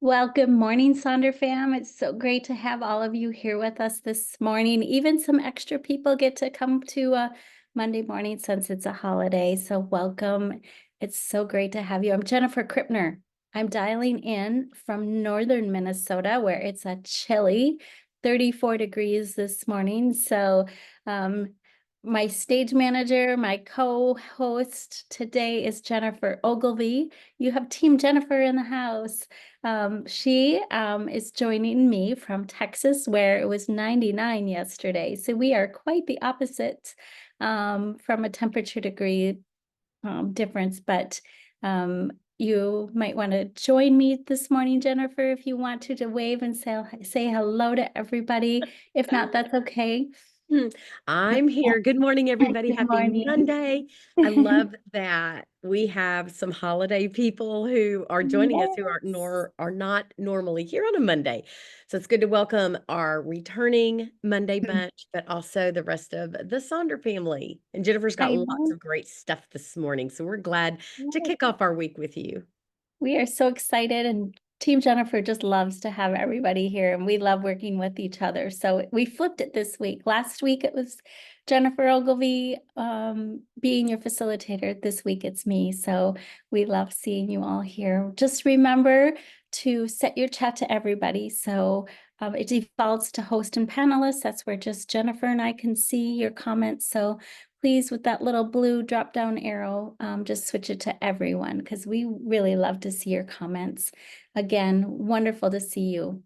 Well, good morning, Sonder fam. It's so great to have all of you here with us this morning. Even some extra people get to come to Monday morning since it's a holiday. So welcome. It's so great to have you. I'm Jennifer Krippner. I'm dialing in from northern Minnesota, where it's a chilly 34 degrees this morning. So my stage manager, my co-host today is Jennifer Ogilvy. You have Team Jennifer in the house. She is joining me from Texas, where it was 99 yesterday. So we are quite the opposite from a temperature degree difference. But you might want to join me this morning, Jennifer, if you want to wave and say hello to everybody. If not, that's okay. I'm here. Good morning, everybody. Good Happy morning. Monday. I love that we have some holiday people who are joining us who Yes. are not normally here on a Monday. So it's good to welcome our returning Monday bunch, but also the rest of the Sonder family. And Jennifer's got I lots know. of great stuff this morning. So we're glad to kick off our week with you. We are so excited, and Team Jennifer just loves to have everybody here, and we love working with each other. So we flipped it this week. Last week it was Jennifer Ogilvy being your facilitator. This week it's me. So we love seeing you all here. Just remember to set your chat to everybody. So it defaults to host and panelists. That's where just Jennifer and I can see your comments. So please, with that little blue drop down arrow, just switch it to everyone because we really love to see your comments. Again, wonderful to see you.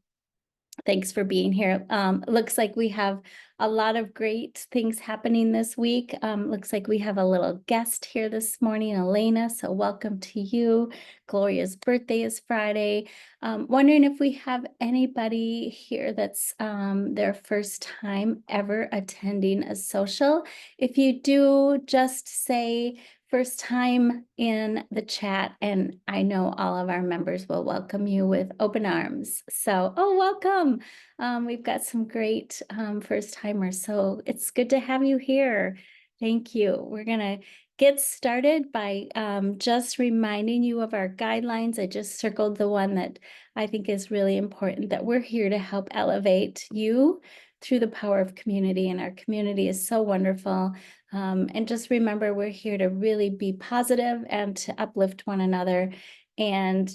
Thanks for being here. Looks like we have a lot of great things happening this week. Looks like we have a little guest here this morning, Elena. So welcome to you. Gloria's birthday is Friday. Wondering if we have anybody here that's their first time ever attending a social. If you do, just say first time in the chat, and I know all of our members will welcome you with open arms. So, welcome. We've got some great first timers, so it's good to have you here. Thank you. We're gonna get started by just reminding you of our guidelines. I just circled the one that I think is really important, that we're here to help elevate you through the power of community, and our community is so wonderful. And just remember, we're here to really be positive and to uplift one another. And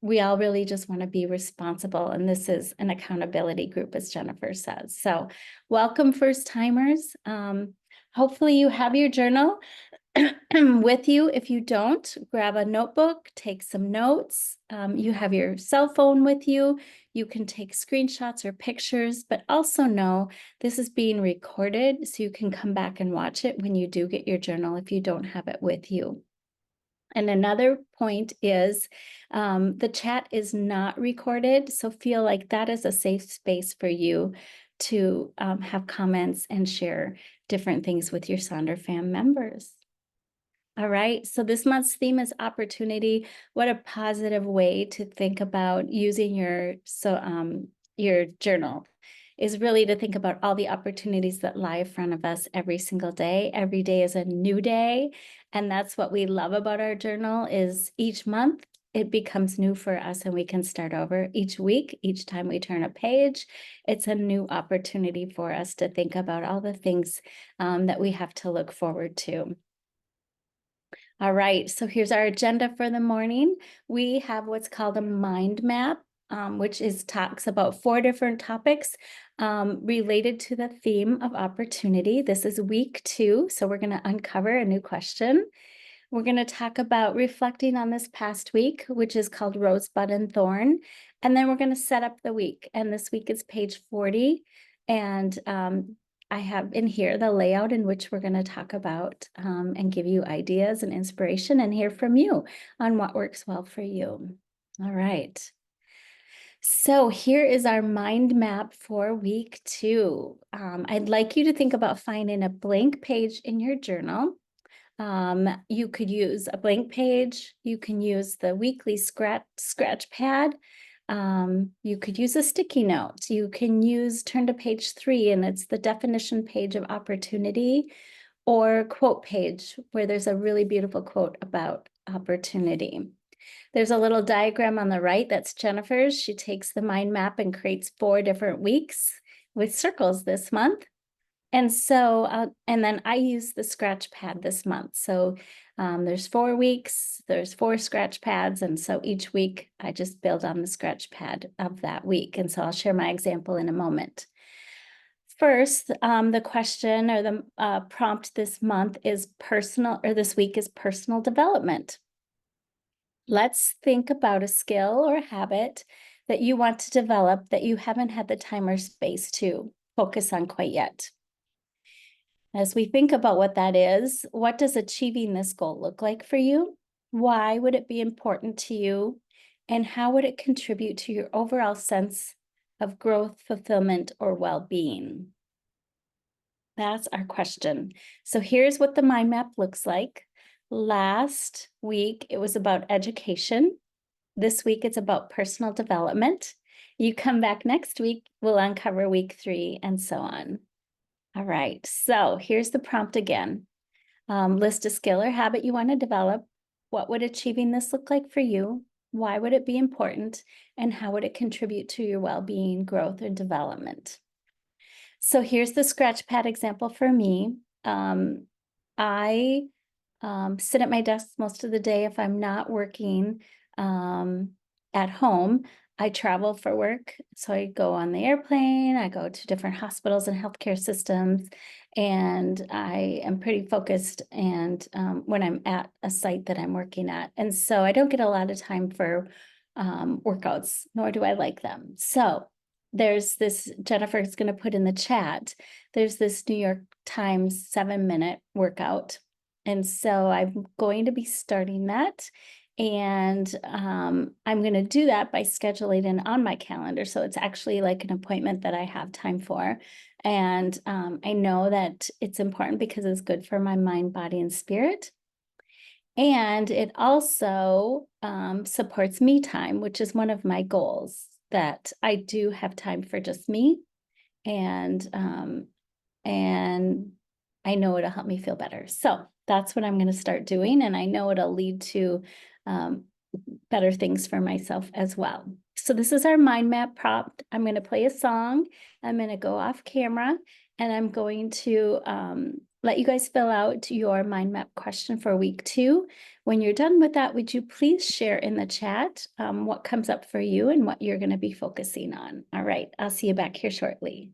we all really just want to be responsible. And this is an accountability group, as Jennifer says. So welcome, first timers. Hopefully you have your journal with you. If you don't, grab a notebook, take some notes. You have your cell phone with you. You can take screenshots or pictures, but also know this is being recorded, so you can come back and watch it when you do get your journal if you don't have it with you. And another point is the chat is not recorded, so feel like that is a safe space for you to have comments and share different things with your Sonder fam members. All right, so this month's theme is opportunity. What a positive way to think about using your journal is really to think about all the opportunities that lie in front of us every single day. Every day is a new day, and that's what we love about our journal is each month it becomes new for us and we can start over. Each week, each time we turn a page, it's a new opportunity for us to think about all the things that we have to look forward to. All right, so here's our agenda for the morning. We have what's called a mind map, which talks about 4 different topics related to the theme of opportunity. This is week 2, so we're going to uncover a new question. We're going to talk about reflecting on this past week, which is called Rosebud and Thorn. And then we're going to set up the week. And this week is page 40. And I have in here the layout in which we're going to talk about and give you ideas and inspiration and hear from you on what works well for you. All right. So here is our mind map for week 2. I'd like you to think about finding a blank page in your journal. You could use a blank page. You can use the weekly scratch pad. You could use a sticky note. You can turn to page 3, and it's the definition page of opportunity, or quote page where there's a really beautiful quote about opportunity. There's a little diagram on the right, that's Jennifer's. She takes the mind map and creates 4 different weeks with circles this month. And so, and then I use the scratch pad this month. So there's 4 weeks, there's 4 scratch pads. And so each week I just build on the scratch pad of that week. And so I'll share my example in a moment. First, the question or the prompt this month is personal, or this week is personal development. Let's think about a skill or a habit that you want to develop that you haven't had the time or space to focus on quite yet. As we think about what that is, what does achieving this goal look like for you? Why would it be important to you? And how would it contribute to your overall sense of growth, fulfillment, or well-being? That's our question. So here's what the mind map looks like. Last week, it was about education. This week, it's about personal development. You come back next week, we'll uncover week 3 and so on. All right, so here's the prompt again. List a skill or habit you want to develop. What would achieving this look like for you? Why would it be important? And how would it contribute to your well-being, growth, and development? So here's the scratch pad example for me. I sit at my desk most of the day if I'm not working at home. I travel for work, so I go on the airplane, I go to different hospitals and healthcare systems, and I am pretty focused and when I'm at a site that I'm working at. And so I don't get a lot of time for workouts, nor do I like them. So there's this, Jennifer's going to put in the chat, there's this New York Times 7-minute workout. And so I'm going to be starting that. And I'm going to do that by scheduling it on my calendar. So it's actually like an appointment that I have time for. And I know that it's important because it's good for my mind, body, and spirit. And it also supports me time, which is one of my goals, that I do have time for just me. And I know it'll help me feel better. So that's what I'm going to start doing. And I know it'll lead to better things for myself as well. So this is our mind map prompt. I'm going to play a song. I'm going to go off camera and I'm going to let you guys fill out your mind map question for week 2. When you're done with that, would you please share in the chat what comes up for you and what you're going to be focusing on? All right, I'll see you back here shortly.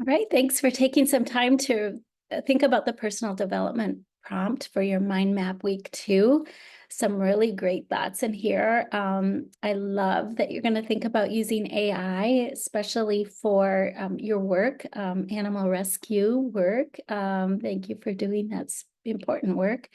Right. Thanks for taking some time to think about the personal development prompt for your mind map week 2. Some really great thoughts in here. I love that you're going to think about using AI, especially for your work, animal rescue work. Thank you for doing that's important work.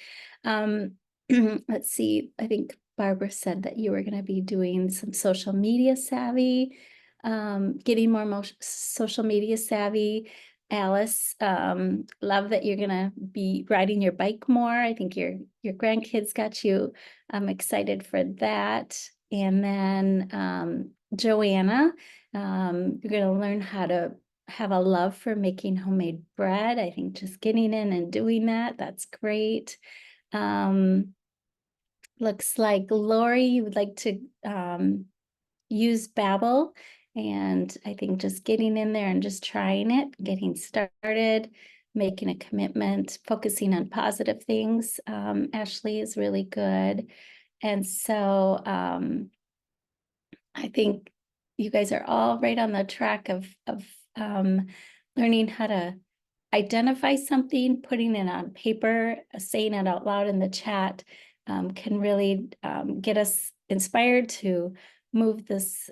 Um, let's see. I think Barbara said that you were going to be doing some social media savvy, getting more social media savvy. Alice, love that you're gonna be riding your bike more. I think your grandkids got you. I'm excited for that. And then Joanna, you're gonna learn how to have a love for making homemade bread. I think just getting in and doing that, that's great. Looks like Lori, you would like to use Babbel, and I think just getting in there and just trying it, getting started, making a commitment, focusing on positive things. Ashley is really good. And so I think you guys are all right on the track of learning how to identify something, putting it on paper, saying it out loud in the chat, can really get us inspired to move these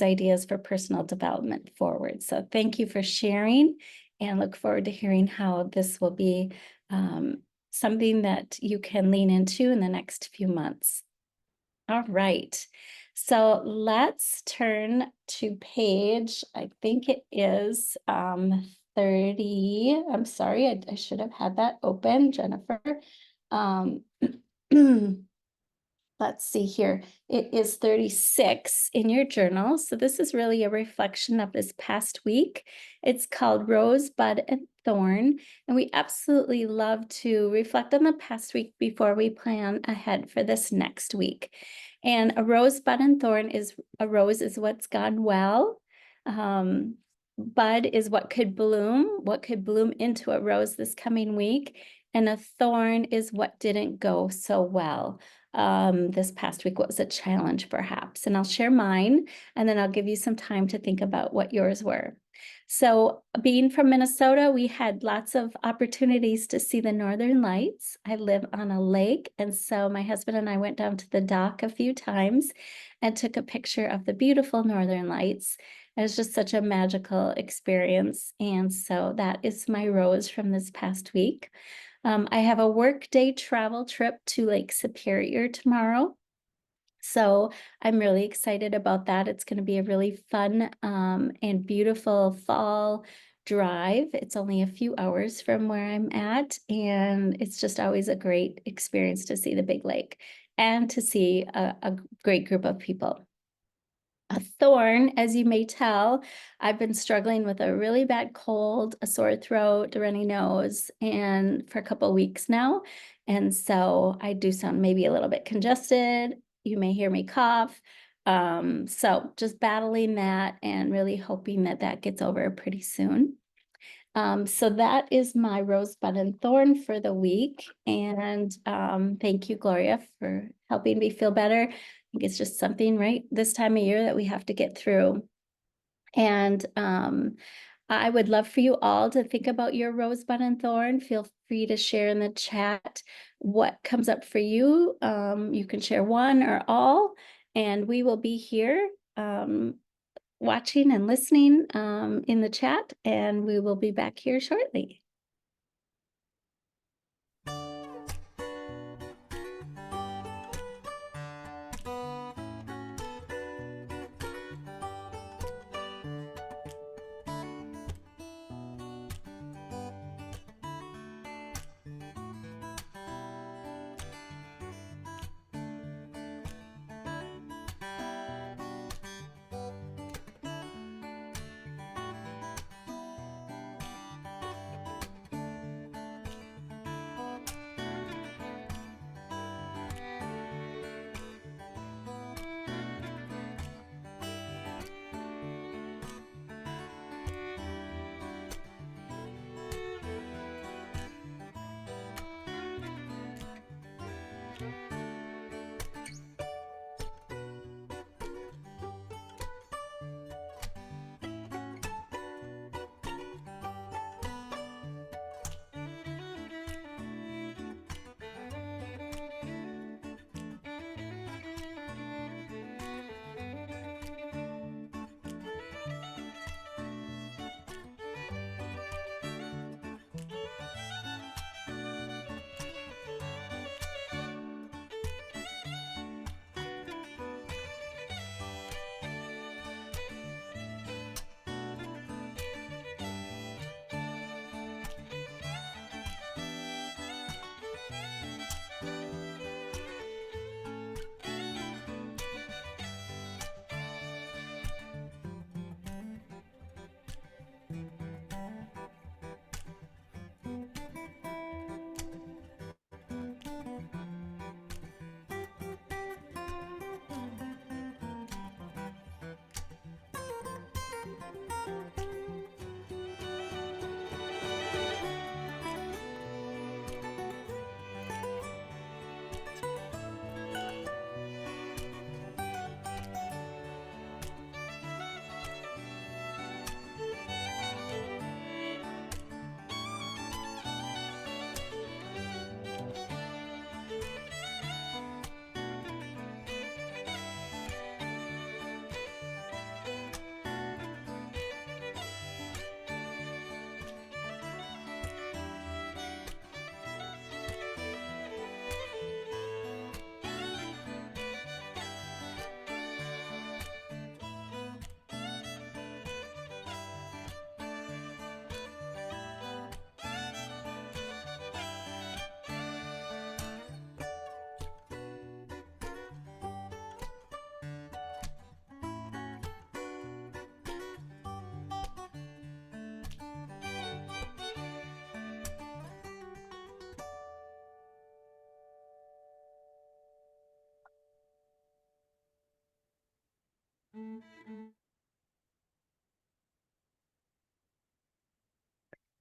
ideas for personal development forward. So thank you for sharing, and look forward to hearing how this will be something that you can lean into in the next few months. All right. So let's turn to page, I think it is 30. I'm sorry, I should have had that open, Jennifer. Um, let's see here. It is 36 in your journal. So this is really a reflection of this past week. It's called Rosebud and Thorn. And we absolutely love to reflect on the past week before we plan ahead for this next week. And a rosebud and thorn is a rose is what's gone well. Bud is what could bloom into a rose this coming week. And a thorn is what didn't go so well. This past week was a challenge perhaps, and I'll share mine, and then I'll give you some time to think about what yours were. So being from Minnesota, we had lots of opportunities to see the Northern Lights. I live on a lake, and so my husband and I went down to the dock a few times and took a picture of the beautiful Northern Lights. It was just such a magical experience, and so that is my rose from this past week. I have a workday travel trip to Lake Superior tomorrow. So I'm really excited about that. It's going to be a really fun and beautiful fall drive. It's only a few hours from where I'm at, and it's just always a great experience to see the big lake and to see a great group of people. A thorn, as you may tell, I've been struggling with a really bad cold, a sore throat, a runny nose, and for a couple of weeks now. And so I do sound maybe a little bit congested. You may hear me cough. So just battling that and really hoping that that gets over pretty soon. So that is my rosebud and thorn for the week. And thank you, Gloria, for helping me feel better. I think it's just something right this time of year that we have to get through. And I would love for you all to think about your rosebud and thorn. Feel free to share in the chat what comes up for you. You can share one or all, and we will be here watching and listening in the chat, and we will be back here shortly.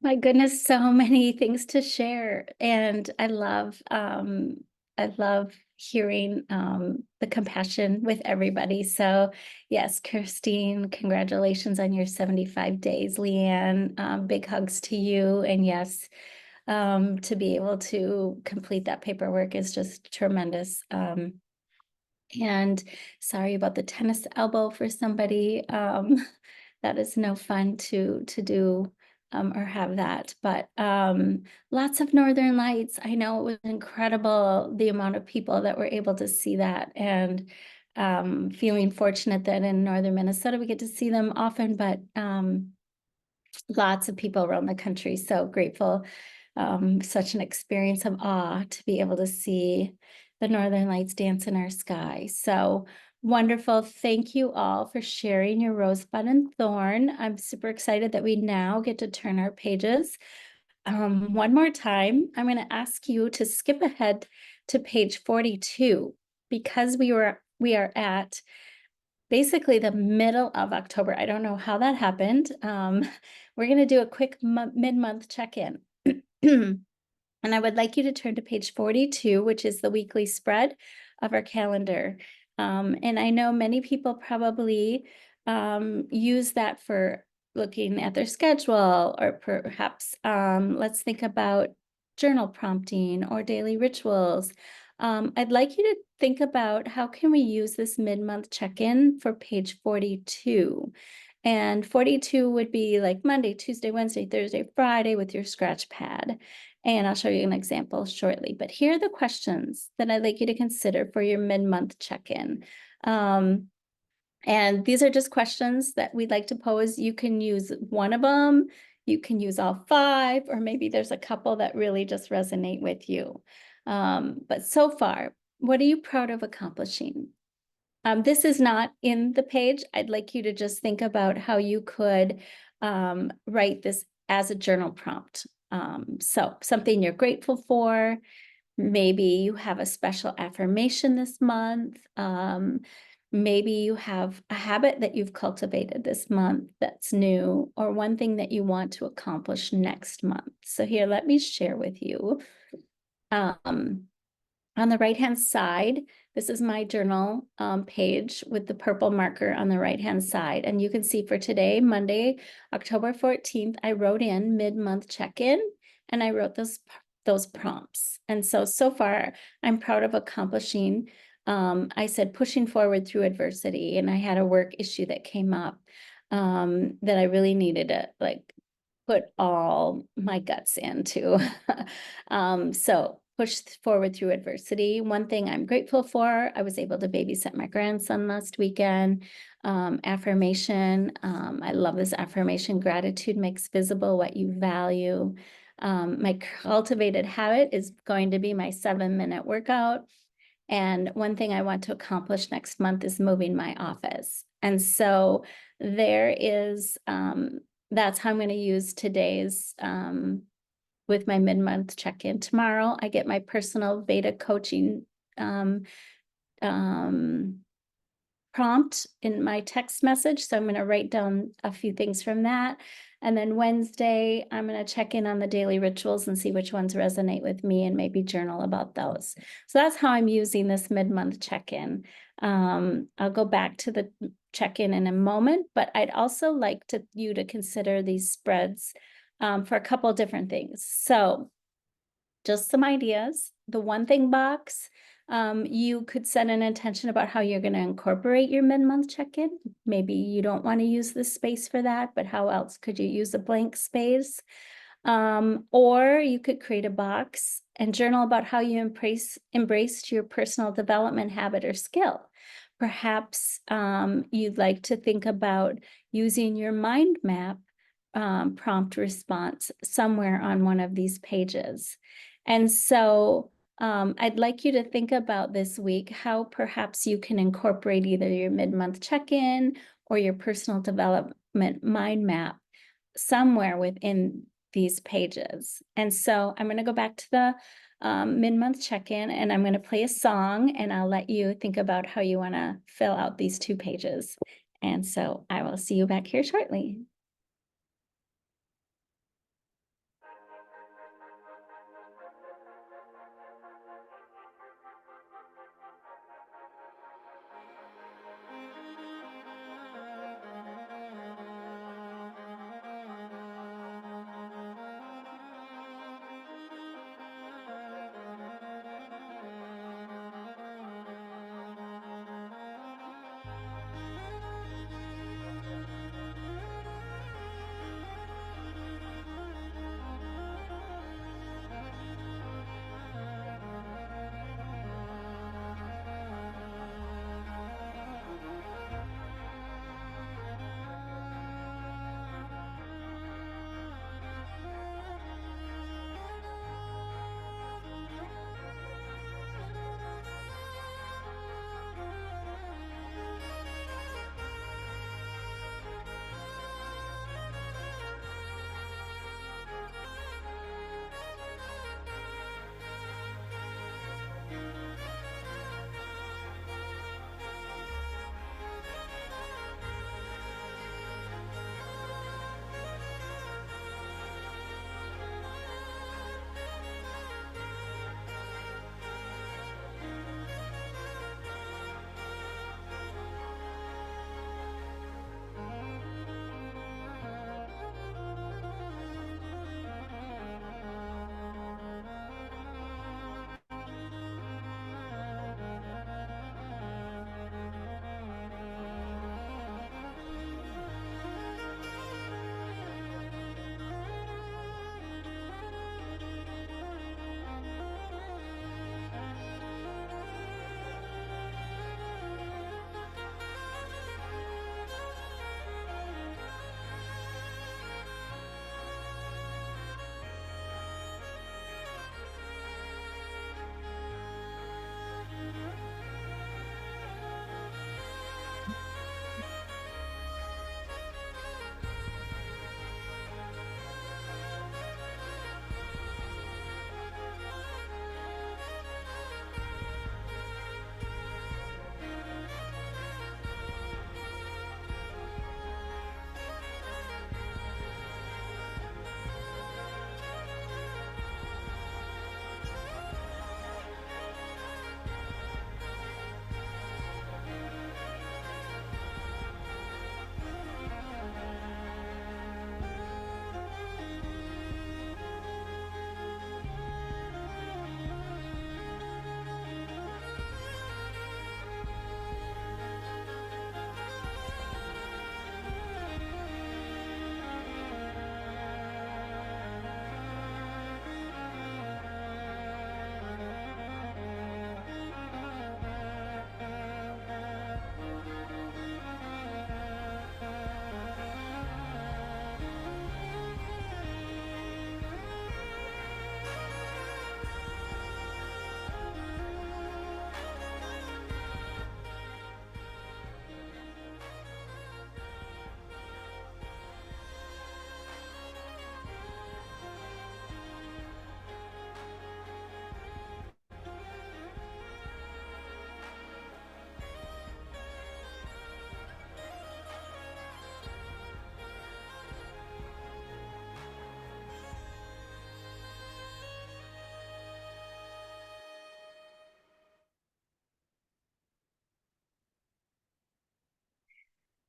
My goodness, so many things to share. And I love hearing the compassion with everybody. So yes, Christine, congratulations on your 75 days. Leanne, big hugs to you. And yes, to be able to complete that paperwork is just tremendous. And sorry about the tennis elbow for somebody. That is no fun to do or have that. But lots of Northern Lights. I know it was incredible the amount of people that were able to see that, and feeling fortunate that in Northern Minnesota we get to see them often, but lots of people around the country. So grateful. Such an experience of awe to be able to see the Northern Lights dance in our sky. So wonderful. Thank you all for sharing your rosebud and thorn. I'm super excited that we now get to turn our pages. One more time, I'm going to ask you to skip ahead to page 42 because we are at basically the middle of October. I don't know how that happened. We're going to do a quick mid-month check-in. And I would like you to turn to page 42, which is the weekly spread of our calendar. And I know many people probably use that for looking at their schedule, or perhaps let's think about journal prompting or daily rituals. I'd like you to think about how can we use this mid-month check-in for page 42. And 42 would be like Monday, Tuesday, Wednesday, Thursday, Friday with your scratch pad. And I'll show you an example shortly. But here are the questions that I'd like you to consider for your mid-month check-in. And these are just questions that we'd like to pose. You can use one of them, you can use all five, or maybe there's a couple that really just resonate with you. But so far, what are you proud of accomplishing? This is not in the page. I'd like you to just think about how you could write this as a journal prompt. So something you're grateful for. Maybe you have a special affirmation this month. Maybe you have a habit that you've cultivated this month that's new, or one thing that you want to accomplish next month. So here, let me share with you. On the right-hand side, this is my journal page with the purple marker on the right-hand side. And you can see for today, Monday, October 14th, I wrote in mid-month check-in, and I wrote those prompts. And so far, I'm proud of accomplishing. I said pushing forward through adversity, and I had a work issue that came up that I really needed to put all my guts into. So push forward through adversity. One thing I'm grateful for, I was able to babysit my grandson last weekend. Affirmation, I love this affirmation. Gratitude makes visible what you value. My cultivated habit is going to be my 7-minute workout. And one thing I want to accomplish next month is moving my office. And so there is, that's how I'm going to use today's with my mid-month check-in. Tomorrow, I get my personal Veda coaching prompt in my text message. So I'm going to write down a few things from that. And then Wednesday, I'm going to check in on the daily rituals and see which ones resonate with me and maybe journal about those. So that's how I'm using this mid-month check-in. I'll go back to the check-in in a moment, but I'd also like you to consider these spreads for a couple of different things. So just some ideas. The one thing box, you could set an intention about how you're going to incorporate your mid-month check-in. Maybe you don't want to use this space for that, but how else could you use a blank space? Or you could create a box and journal about how you embraced your personal development habit or skill. Perhaps you'd like to think about using your mind map prompt response somewhere on one of these pages. And so I'd like you to think about this week how perhaps you can incorporate either your mid-month check-in or your personal development mind map somewhere within these pages. And so I'm going to go back to the mid-month check-in, and I'm going to play a song, and I'll let you think about how you want to fill out these 2 pages. And so I will see you back here shortly.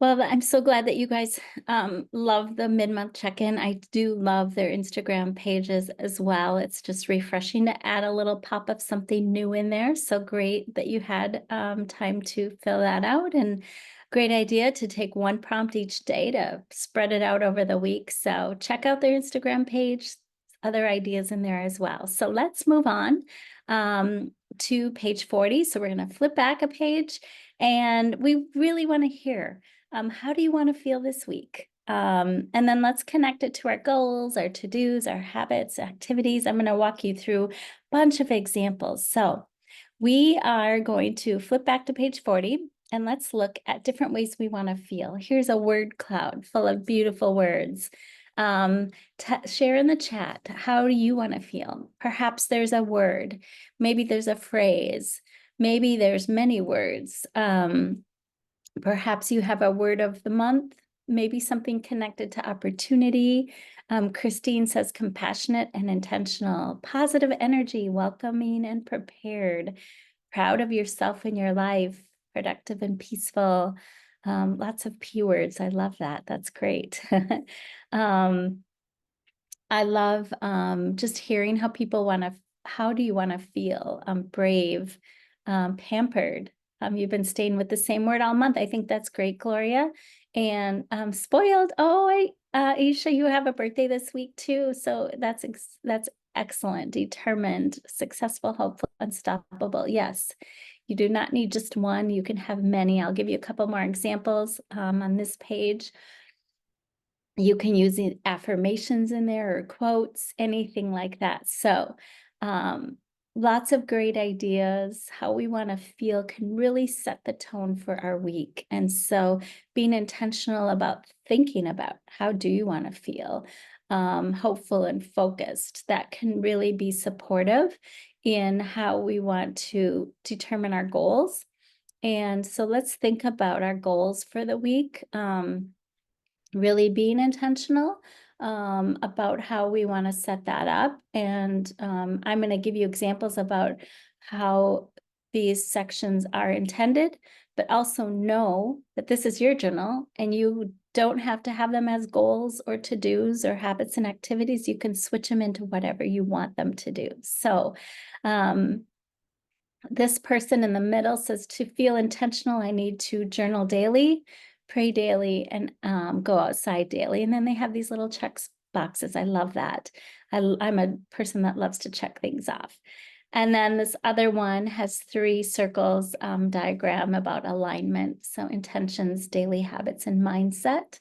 Well, I'm so glad that you guys love the mid-month check-in. I do love their Instagram pages as well. It's just refreshing to add a little pop of something new in there. So great that you had time to fill that out, and great idea to take one prompt each day to spread it out over the week. So check out their Instagram page, other ideas in there as well. So let's move on to page 40. So we're going to flip back a page, and we really want to hear, how do you want to feel this week? And then let's connect it to our goals, our to-dos, our habits, activities. I'm going to walk you through a bunch of examples. So we are going to flip back to page 40, and let's look at different ways we want to feel. Here's a word cloud full of beautiful words. Share in the chat. How do you want to feel? Perhaps there's a word. Maybe there's a phrase. Maybe there's many words. Perhaps you have a word of the month, maybe something connected to opportunity. Christine says compassionate and intentional, positive energy, welcoming and prepared, proud of yourself and your life, productive and peaceful. Lots of P words. I love that. That's great. I love just hearing how people how do you want to feel? Brave, pampered. You've been staying with the same word all month. I think that's great, Gloria. And spoiled. Oh, Aisha, you have a birthday this week too. So that's excellent. Determined, successful, hopeful, unstoppable. Yes. You do not need just one. You can have many. I'll give you a couple more examples on this page. You can use affirmations in there or quotes, anything like that. So lots of great ideas. How we want to feel can really set the tone for our week. And so being intentional about thinking about how do you want to feel, hopeful and focused, that can really be supportive in how we want to determine our goals. And so let's think about our goals for the week. Really being intentional about how we want to set that up. And I'm going to give you examples about how these sections are intended, but also know that this is your journal and you don't have to have them as goals or to-dos or habits and activities. You can switch them into whatever you want them to do. So this person in the middle says, to feel intentional, I need to journal daily, pray daily, and go outside daily. And then they have these little check boxes. I love that. I'm a person that loves to check things off. And then this other one has 3 circles diagram about alignment. So intentions, daily habits, and mindset.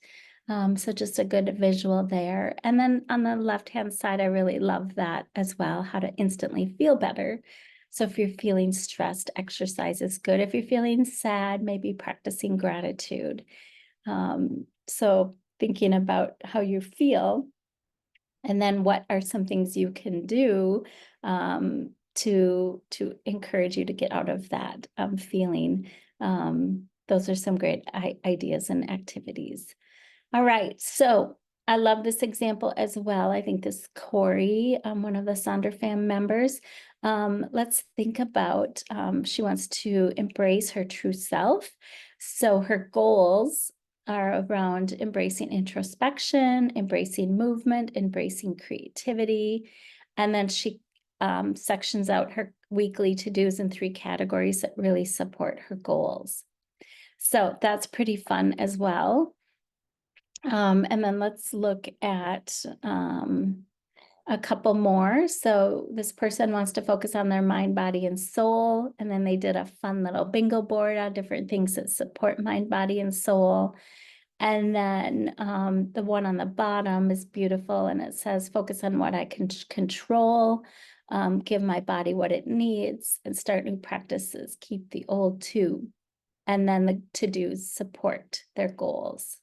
So just a good visual there. And then on the left-hand side, I really love that as well, how to instantly feel better. So if you're feeling stressed, exercise is good. If you're feeling sad, maybe practicing gratitude. So thinking about how you feel, and then what are some things you can do to encourage you to get out of that feeling. Those are some great ideas and activities. All right, so I love this example as well. I think this Corey, one of the Sonder fam members, let's think about, she wants to embrace her true self. So her goals are around embracing introspection, embracing movement, embracing creativity. And then she sections out her weekly to-dos in 3 categories that really support her goals. So that's pretty fun as well. And then let's look at a couple more. So this person wants to focus on their mind, body, and soul. And then they did a fun little bingo board on different things that support mind, body, and soul. And then the one on the bottom is beautiful, and it says, focus on what I can control, give my body what it needs, and start new practices, keep the old too. And then the to-dos support their goals.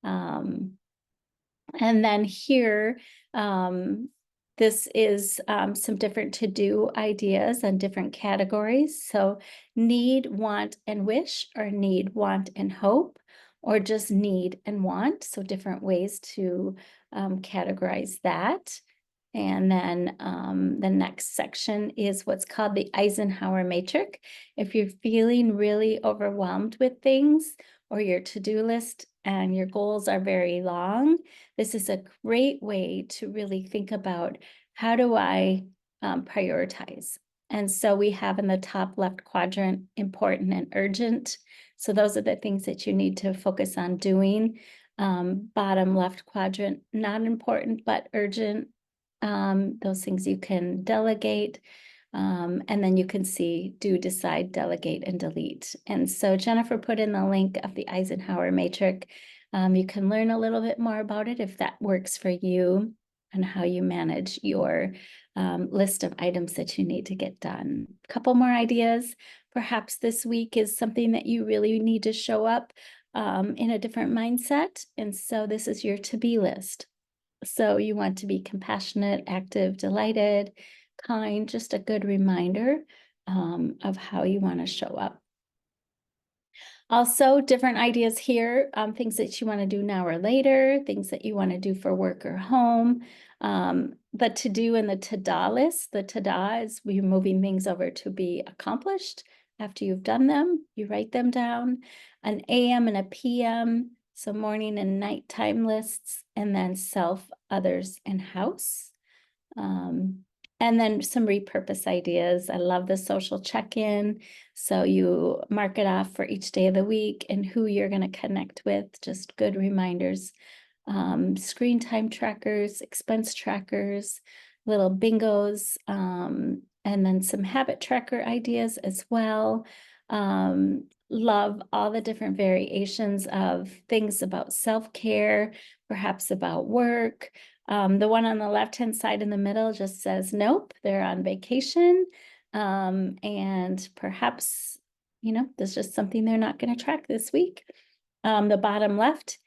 And then here, this is some different to-do ideas and different categories. So need, want, and wish, or need, want, and hope, or just need and want. So different ways to categorize that. And then the next section is what's called the Eisenhower matrix. If you're feeling really overwhelmed with things, or your to-do list and your goals are very long, this is a great way to really think about, how do I prioritize? And so we have in the top left quadrant, important and urgent. So those are the things that you need to focus on doing. Bottom left quadrant, not important, but urgent. Those things you can delegate. And then you can see do, decide, delegate, and delete. And so Jennifer put in the link of the Eisenhower matrix. You can learn a little bit more about it if that works for you, and how you manage your list of items that you need to get done. A couple more ideas. Perhaps this week is something that you really need to show up in a different mindset. And so this is your to-be list. So you want to be compassionate, active, delighted, kind, just a good reminder of how you want to show up. Also, different ideas here, things that you want to do now or later, things that you want to do for work or home. The to-do and the to-da list. The to-da is we're moving things over to be accomplished. After you've done them, you write them down. An AM and a PM, so morning and nighttime lists, and then self, others, and house. And then some repurpose ideas. I love the social check-in. So you mark it off for each day of the week and who you're going to connect with. Just good reminders. Screen time trackers, expense trackers, little bingos, and then some habit tracker ideas as well. Love all the different variations of things about self-care, perhaps about work. The one on the left-hand side in the middle just says, nope, they're on vacation. And perhaps, there's just something they're not going to track this week. The bottom left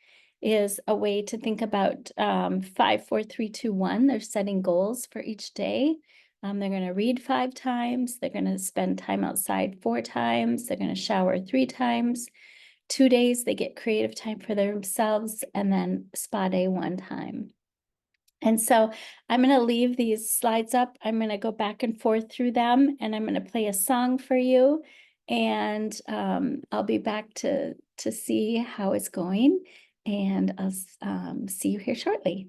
is a way to think about 5, 4, 3, 2, 1. They're setting goals for each day. They're going to read 5 times. They're going to spend time outside 4 times. They're going to shower 3 times. 2 days, they get creative time for themselves, and then spa day 1 time. And so I'm going to leave these slides up. I'm going to go back and forth through them, and I'm going to play a song for you. And I'll be back to see how it's going. And I'll see you here shortly.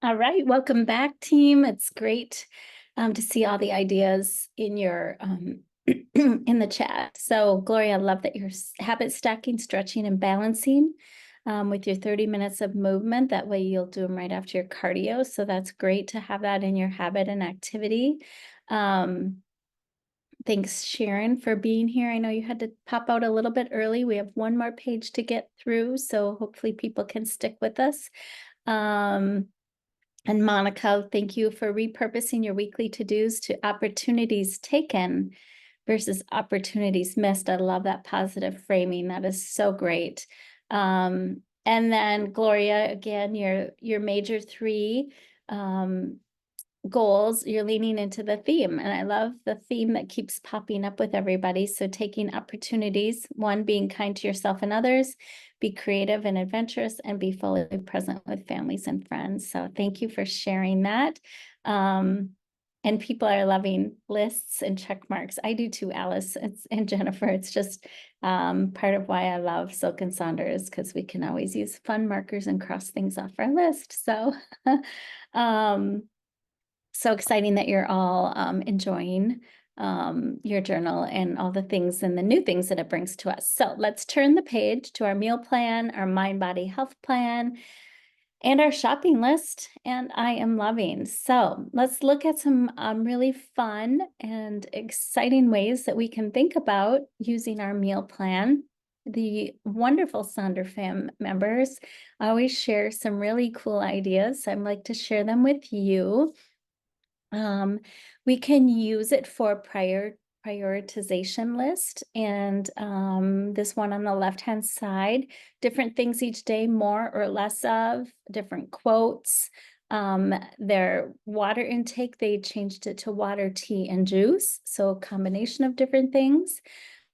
All right, welcome back, team. It's great to see all the ideas in your in the chat. So, Gloria, I love that you're habit stacking, stretching, and balancing with your 30 minutes of movement. That way, you'll do them right after your cardio. So that's great to have that in your habit and activity. Thanks, Sharon, for being here. I know you had to pop out a little bit early. We have one more page to get through, so hopefully people can stick with us. And Monica, thank you for repurposing your weekly to-dos to opportunities taken versus opportunities missed. I love that positive framing. That is so great. And then Gloria, again, your major three goals, you're leaning into the theme. And I love the theme that keeps popping up with everybody. So taking opportunities, one, being kind to yourself and others, be creative and adventurous, and be fully present with families and friends. So thank you for sharing that. And people are loving lists and check marks. I do too, Alice and Jennifer. It's just part of why I love Silk and Sonder is because we can always use fun markers and cross things off our list. So so exciting that you're all enjoying your journal and all the things and the new things that it brings to us. So let's turn the page to our meal plan, our mind, body, health plan, and our shopping list. And I am loving. So let's look at some really fun and exciting ways that we can think about using our meal plan. The wonderful Sonder fam members always share some really cool ideas. I'd like to share them with you. We can use it for prioritization list, and this one on the left-hand side, different things each day, more or less of, different quotes. Their water intake, they changed it to water, tea, and juice, so a combination of different things.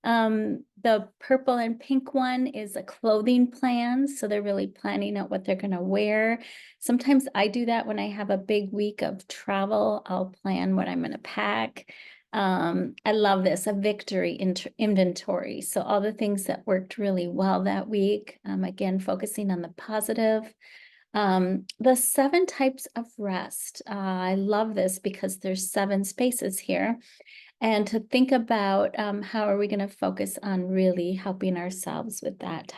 The purple and pink one is a clothing plan. So they're really planning out what they're going to wear. Sometimes I do that when I have a big week of travel. I'll plan what I'm going to pack. I love this, a victory inventory. So all the things that worked really well that week, again, focusing on the positive. The 7 types of rest. I love this because there's 7 spaces here. And to think about how are we going to focus on really helping ourselves with that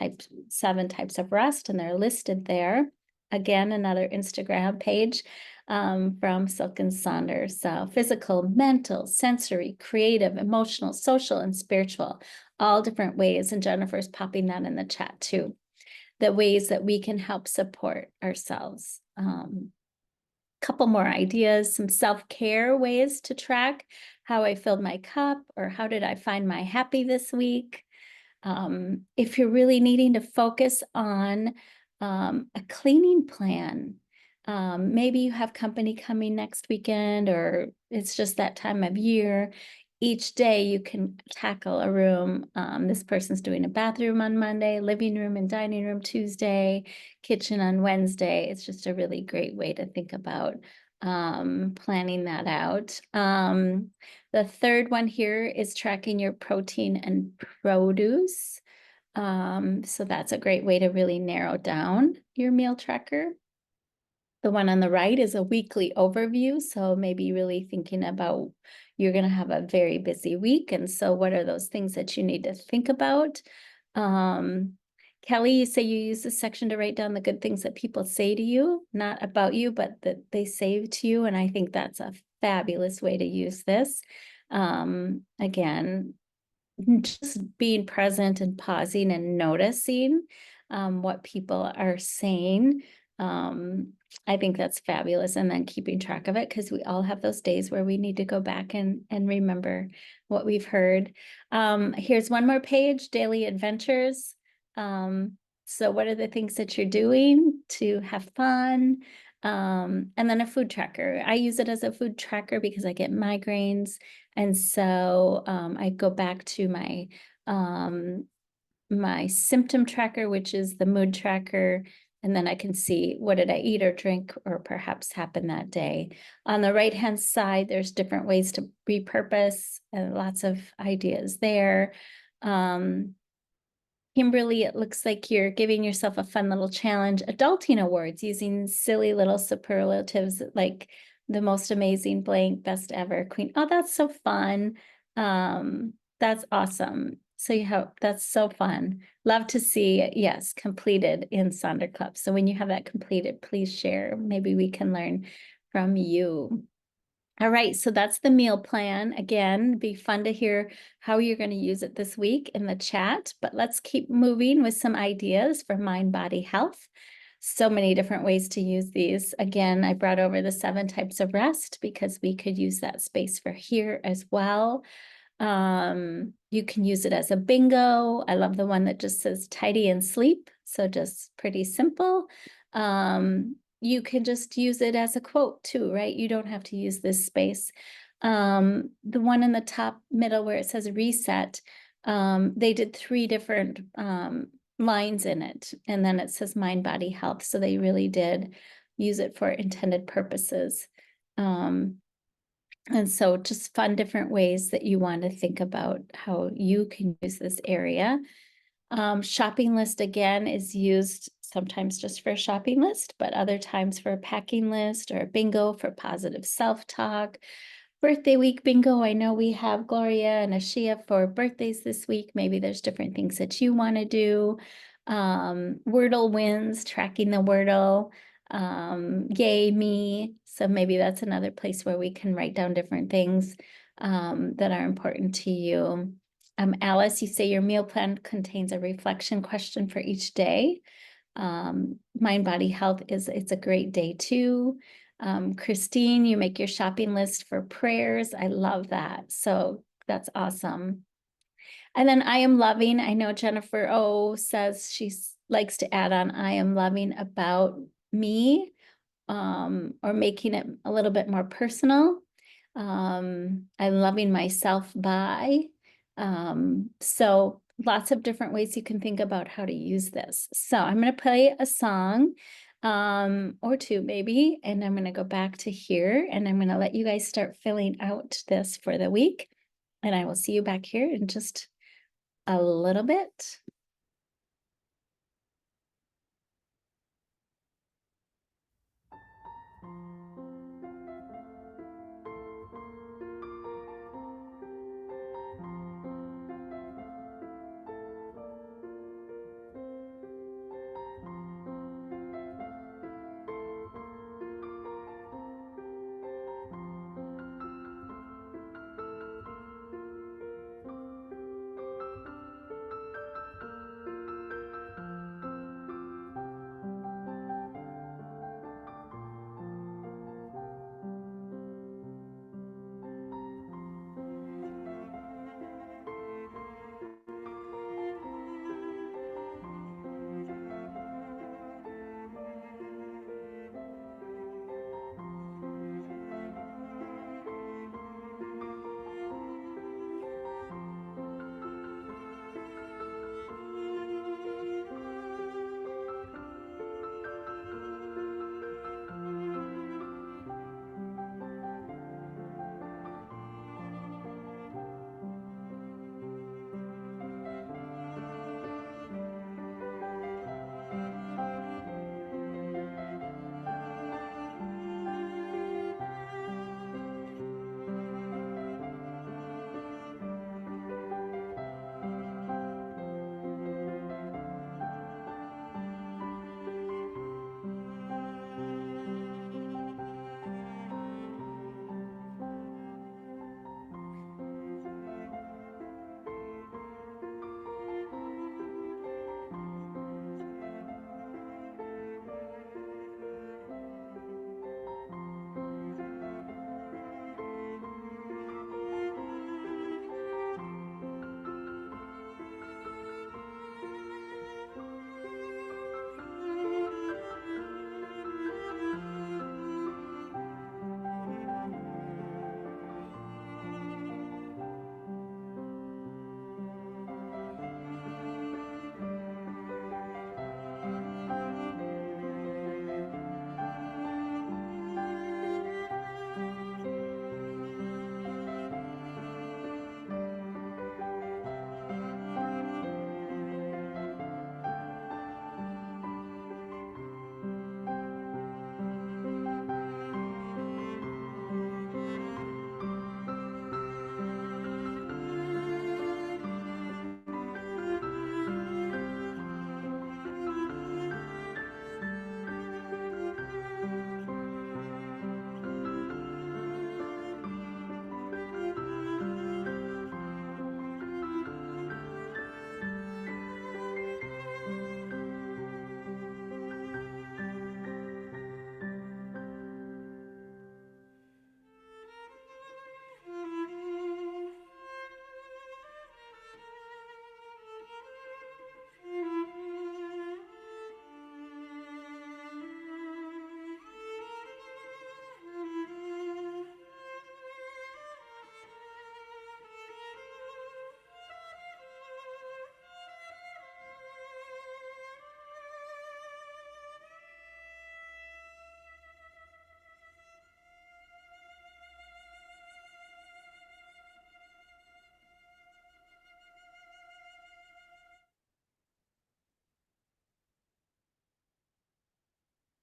7 types of rest, and they're listed there. Again, another Instagram page from Silk and Sonder. So physical, mental, sensory, creative, emotional, social, and spiritual, all different ways. And Jennifer's popping that in the chat too. The ways that we can help support ourselves. Couple more ideas, some self-care ways to track how I filled my cup or how did I find my happy this week. If you're really needing to focus on a cleaning plan, maybe you have company coming next weekend or it's just that time of year. Each day you can tackle a room. This person's doing a bathroom on Monday, living room and dining room Tuesday, kitchen on Wednesday. It's just a really great way to think about planning that out. The third one here is tracking your protein and produce. So that's a great way to really narrow down your meal tracker. The one on the right is a weekly overview. So maybe really thinking about you're going to have a very busy week. And so what are those things that you need to think about? Kelly, you say you use this section to write down the good things that people say to you, not about you, but that they say to you. And I think that's a fabulous way to use this. Again, just being present and pausing and noticing what people are saying. I think that's fabulous. And then keeping track of it because we all have those days where we need to go back and remember what we've heard. Here's one more page, daily adventures. So what are the things that you're doing to have fun? And then a food tracker. I use it as a food tracker because I get migraines. And so I go back to my my symptom tracker, which is the mood tracker. And then I can see what did I eat or drink or perhaps happen that day. On the right-hand side, there's different ways to repurpose and lots of ideas there. Kimberly, it looks like you're giving yourself a fun little challenge, adulting awards, using silly little superlatives like the most amazing blank, best ever, queen. Oh, that's so fun. That's awesome. So that's so fun. Love to see, yes, completed in Sonder Club. So when you have that completed, please share. Maybe we can learn from you. All right, so that's the meal plan. Again, be fun to hear how you're going to use it this week in the chat, but let's keep moving with some ideas for mind, body, health. So many different ways to use these. Again, I brought over the 7 types of rest because we could use that space for here as well. You can use it as a bingo. I love the one that just says tidy and sleep. So just pretty simple. You can just use it as a quote too, right? You don't have to use this space. The one in the top middle where it says reset, they did 3 different lines in it. And then it says mind, body, health. So they really did use it for intended purposes. And so just fun different ways that you want to think about how you can use this area. Shopping list again is used sometimes just for a shopping list, but other times for a packing list or a bingo for positive self-talk. Birthday week bingo. I know we have Gloria and Ashia for birthdays this week. Maybe there's different things that you want to do. Wordle wins, tracking the Wordle. Yay me. So maybe that's another place where we can write down different things that are important to you. Alice, you say your meal plan contains a reflection question for each day. Mind, body, health it's a great day too. Christine, you make your shopping list for prayers. I love that. So that's awesome. And then I am loving, I know Jennifer says she likes to add on I am loving about me, or making it a little bit more personal. I'm loving myself by. So lots of different ways you can think about how to use this. So I'm going to play a song or 2 maybe, and I'm going to go back to here and I'm going to let you guys start filling out this for the week. And I will see you back here in just a little bit.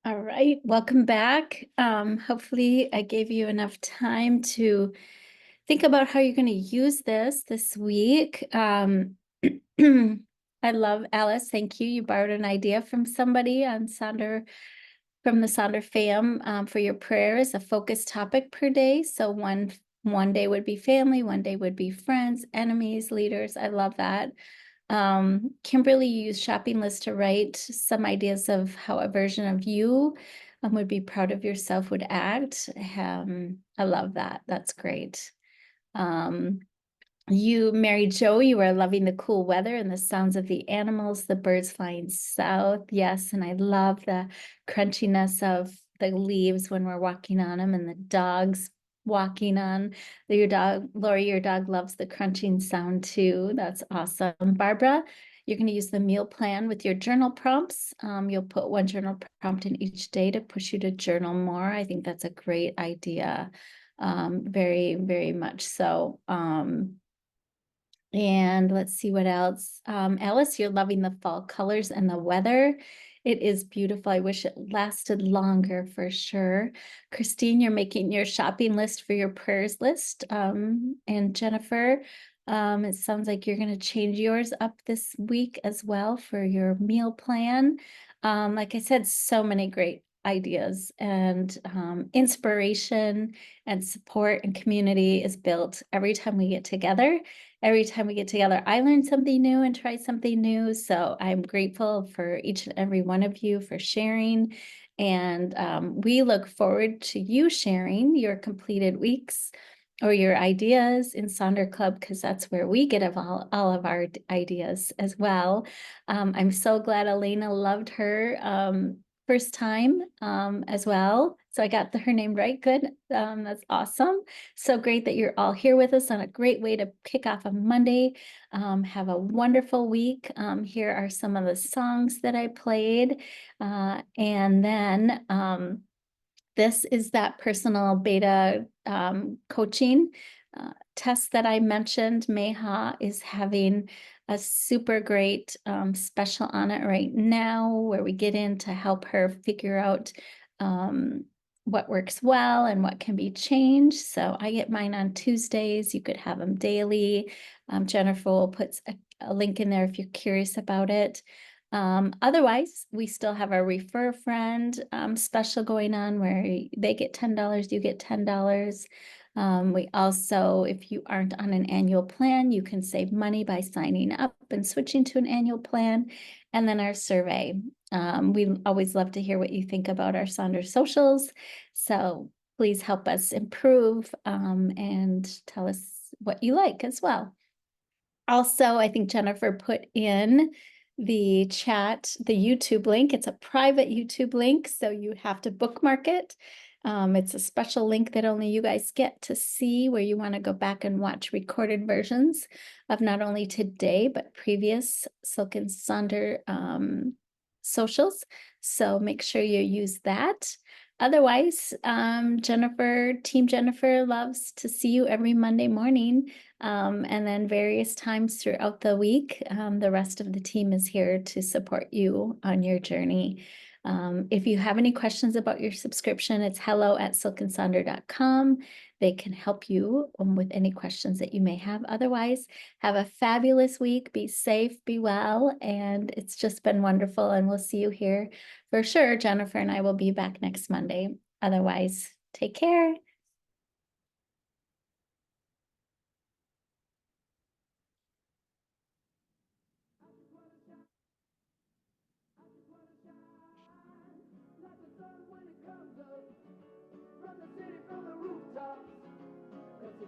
All right, welcome back. Hopefully I gave you enough time to think about how you're going to use this week. I love Alice. Thank you. You borrowed an idea from somebody on Sonder from the Sonder fam for your prayers, a focused topic per day. So one day would be family, one day would be friends, enemies, leaders. I love that. Kimberly used shopping list to write some ideas of how a version of you would be proud of yourself would act. I love that. That's great. Um, Mary Jo, you are loving the cool weather and the sounds of the animals, the birds flying south. Yes, and I love the crunchiness of the leaves when we're walking on them and the dogs walking on. Your dog, Lori, your dog loves the crunching sound too. That's awesome. Barbara, you're going to use the meal plan with your journal prompts. You'll put one journal prompt in each day to push you to journal more. I think that's a great idea. Very, very much so. And let's see what else. Alice, you're loving the fall colors and the weather. It is beautiful. I wish it lasted longer for sure. Christine, you're making your shopping list for your prayers list. And Jennifer, it sounds like you're going to change yours up this week as well for your meal plan. Like I said, so many great ideas and inspiration and support and community is built every time we get together. Every time we get together, I learn something new and try something new. So I'm grateful for each and every one of you for sharing. And we look forward to you sharing your completed weeks or your ideas in Sonder Club, because that's where we get all of our ideas as well. I'm so glad Elena loved her first time as well. So I got her name right. Good. That's awesome. So great that you're all here with us on a great way to kick off a Monday. Have a wonderful week. Here are some of the songs that I played. And then this is that personal beta coaching test that I mentioned. Meha is having a super great special on it right now where we get in to help her figure out what works well and what can be changed. So I get mine on Tuesdays. You could have them daily. Jennifer will put a link in there if you're curious about it. Otherwise, we still have our refer a friend special going on where they get $10, you get $10. We also, if you aren't on an annual plan, you can save money by signing up and switching to an annual plan. And then our survey. We always love to hear what you think about our Sonder socials. So please help us improve and tell us what you like as well. Also, I think Jennifer put in the chat, the YouTube link. It's a private YouTube link, so you have to bookmark it. It's a special link that only you guys get to see where you want to go back and watch recorded versions of not only today, but previous Silk and Sonder socials. So make sure you use that. Otherwise, Team Jennifer loves to see you every Monday morning. And then various times throughout the week, the rest of the team is here to support you on your journey. If you have any questions about your subscription, it's hello@silkandsonder.com. They can help you with any questions that you may have. Otherwise, have a fabulous week. Be safe, be well, and it's just been wonderful. And we'll see you here for sure. Jennifer and I will be back next Monday. Otherwise, take care.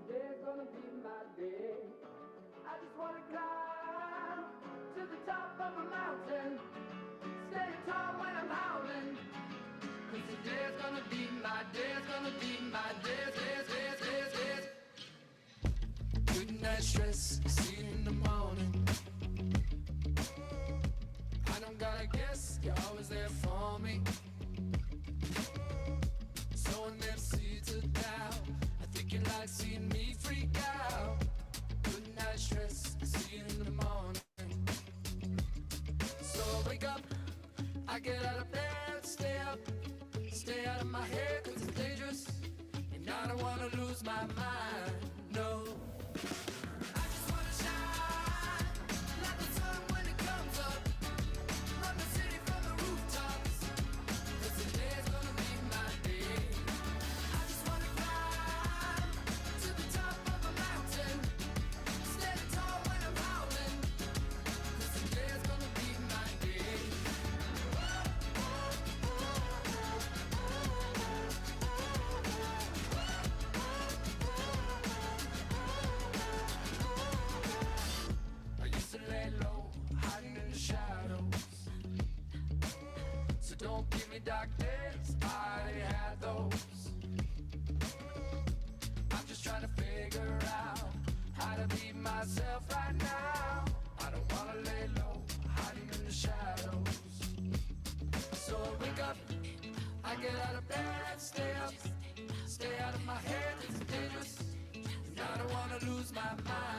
Today's gonna be my day. I just wanna climb to the top of a mountain, stand tall when I'm howling. 'Cause today's gonna be my day, it's gonna be my day, day. Good night stress, see you in the morning. I don't gotta guess, you're always there for me. Sowing them seeds of doubt, I think you like seeing me freak out. Good night stress, see you in the morning. So I wake up, I get out of bed, stay up. Stay out of my head 'cause it's dangerous, and I don't wanna lose my mind, no. I just wanna shine like the sun when it comes up, run the city from the rooftops, 'cause today's gonna be my day. I just wanna climb to the top of a mountain, standing tall when I'm howling, 'cause today's gonna be my day. I used to lay low, hiding in the shadows. So don't give me dark days, I already had those. I'm just trying to figure out how to be myself right now. I don't wanna lay low, hiding in the shadows. So I wake up, I get out of bed, stay up, stay out of my head, it's dangerous, and I don't wanna lose my mind.